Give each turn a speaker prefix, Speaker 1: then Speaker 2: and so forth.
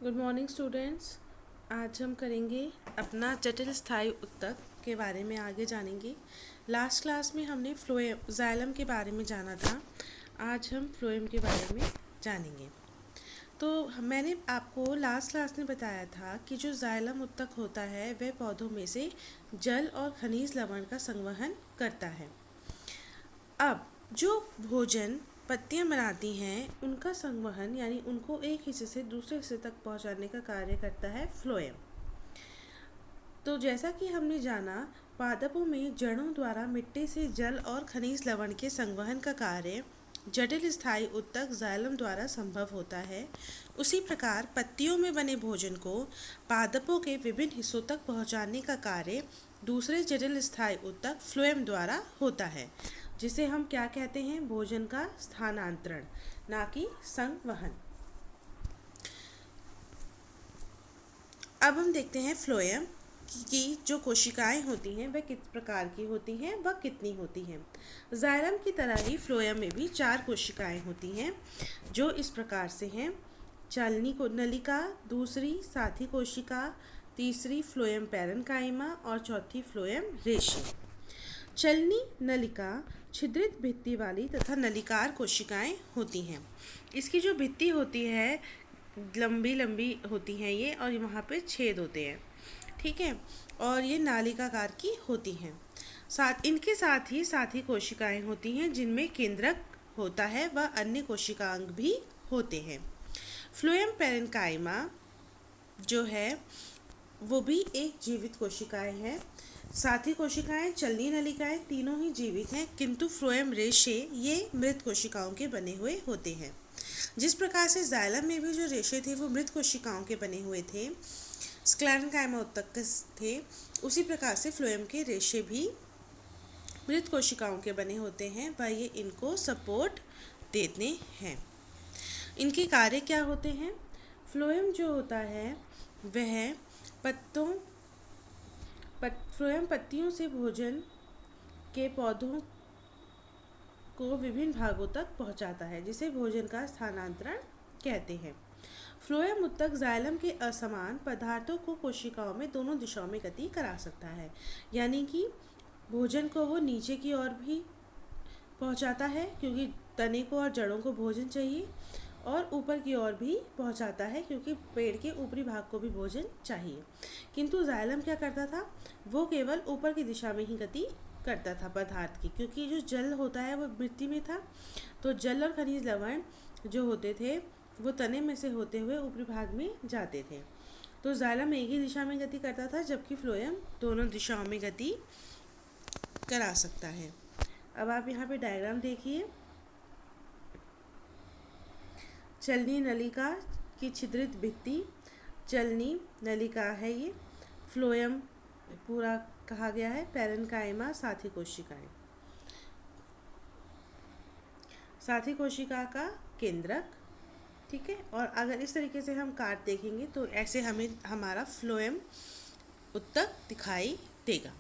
Speaker 1: Good morning students. आज हम करेंगे अपना जटिल स्थायी ऊतक के बारे में आगे जानेंगे। लास्ट क्लास में हमने फ्लोएम जाइलम के बारे में जाना था। आज हम फ्लोएम के बारे में जानेंगे। तो मैंने आपको लास्ट क्लास में बताया था कि जो जाइलम ऊतक होता है वह पौधों में से जल और खनिज लवण का संवहन करता है। अब जो भोजन पत्तियां बनाती हैं उनका संवहन यानी उनको एक हिस्से से दूसरे हिस्से तक पहुंचाने का कार्य करता है फ्लोएम। तो जैसा कि हमने जाना, पादपों में जड़ों द्वारा मिट्टी से जल और खनिज लवण के संवहन का कार्य जटिल स्थायी ऊतक जाइलम द्वारा संभव होता है। उसी प्रकार पत्तियों में बने भोजन को पादपों के विभिन्न हिस्सों तक पहुंचाने का कार्य दूसरे जटिल स्थायी ऊतक फ्लोएम द्वारा होता है, जिसे हम क्या कहते हैं? भोजन का स्थानांतरण, ना कि संवहन। अब हम देखते हैं फ्लोएम की जो कोशिकाएं होती हैं वह किस प्रकार की होती हैं, वह कितनी होती हैं। जाइलम की तरह ही फ्लोएम में भी 4 कोशिकाएं होती हैं, जो इस प्रकार से हैं: चलनी नलिका, दूसरी साथी कोशिका, तीसरी फ्लोएम पैरेन्काइमा और चौथी फ्लोएम रेशे। चलनी नलिका छिद्रित भित्ति वाली तथा नलिकार कोशिकाएं होती हैं। इसकी जो भित्ति होती है लंबी लंबी होती हैं ये, और वहाँ पे छेद होते हैं, ठीक है, और ये नालिकाकार की होती हैं। इनके साथ ही साथी कोशिकाएं होती हैं जिनमें केंद्रक होता है व अन्य कोशिकांग भी होते हैं। फ्लोएम पैरेन्काइमा जो है वो भी एक जीवित कोशिकाएं हैं। साथी कोशिकाएं, चलनी नलिकाएं तीनों ही जीवित हैं, किंतु फ्लोएम रेशे ये मृत कोशिकाओं के बने हुए होते हैं। जिस प्रकार से जाइलम में भी जो रेशे थे वो मृत कोशिकाओं के बने हुए थे, स्क्लेरेन्काइमा ऊतक थे, उसी प्रकार से फ्लोएम के रेशे भी मृत कोशिकाओं के बने होते हैं व ये इनको सपोर्ट देते हैं। इनके कार्य क्या होते हैं? फ्लोएम जो होता है वह फ्लोएम पत्तियों से भोजन के पौधों को विभिन्न भागों तक पहुंचाता है, जिसे भोजन का स्थानांतरण कहते हैं। फ्लोएम ऊतक जाइलम के असमान पदार्थों को कोशिकाओं में दोनों दिशाओं में गति करा सकता है, यानी कि भोजन को वो नीचे की ओर भी पहुंचाता है क्योंकि तने को और जड़ों को भोजन चाहिए, और ऊपर की ओर भी पहुंचाता है क्योंकि पेड़ के ऊपरी भाग को भी भोजन चाहिए। किंतु जाइलम क्या करता था? वो केवल ऊपर की दिशा में ही गति करता था पदार्थ की, क्योंकि जो जल होता है वो मिट्टी में था, तो जल और खनिज लवण जो होते थे वो तने में से होते हुए ऊपरी भाग में जाते थे। तो जाइलम एक ही दिशा में गति करता था, जबकि फ्लोएम दोनों दिशाओं में गति करा सकता है। अब आप यहाँ पे डायग्राम देखिए। चलनी नलिका की छिद्रित भित्ति चलनी नलिका है ये। फ्लोएम पूरा कहा गया है। पैरेन्काइमा साथी कोशिकाएं, साथी कोशिका का केंद्रक, ठीक है। और अगर इस तरीके से हम काट देखेंगे तो ऐसे हमें हमारा फ्लोएम ऊतक दिखाई देगा।